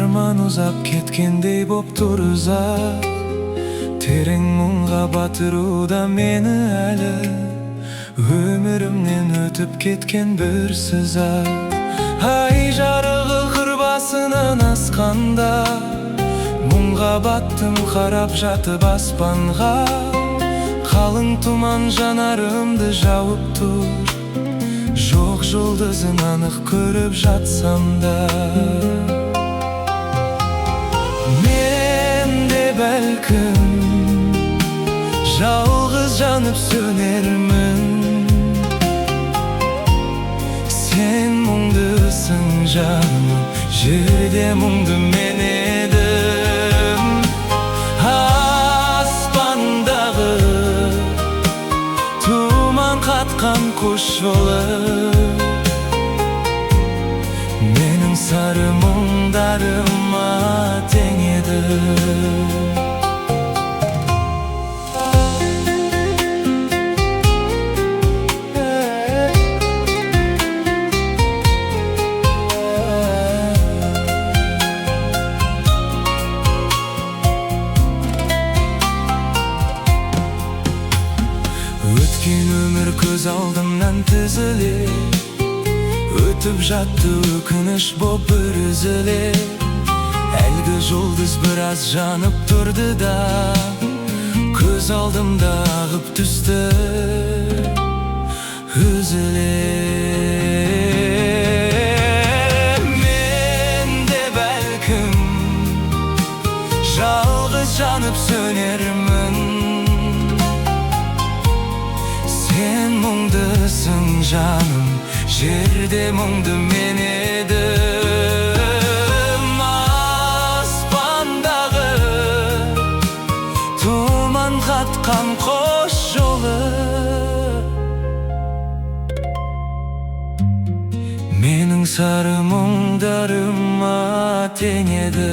арман ұзап кеткендей боп тұр ұзақ. Терең мұңға батыруда мені әлі, өмірімнен өтіп кеткен бір сызат. Ай жарығы қыр басынан асқанда, мұңға баттым қарап жатып аспанға. Қалың тұман жанарымды жауып тұр, жоқ жұлдызын анық көріп жатсам да. Мен де бәлкім жалғыз жанып сөнермін. Сен мұңдысың жаным, жерде мұңды мен едім. Аспандағы тұман қатқан қош жолы, менің сары мұңдарыма тең еді. Өткен өмір көз алдымнан тізіле, өтіп жатты өкініш боп бір үзіле. Әлгі жұлдыз біраз жанып тұрды да, көз алдымда ағып түсті үзіле. Мен де бәлкім жалғыз жанып сөнермін. Сен мұңдысың жаным, жерде мұңды мен едім. Аспандағы тұман қатқан қош жолы, менің сары мұңдарыма тең еді.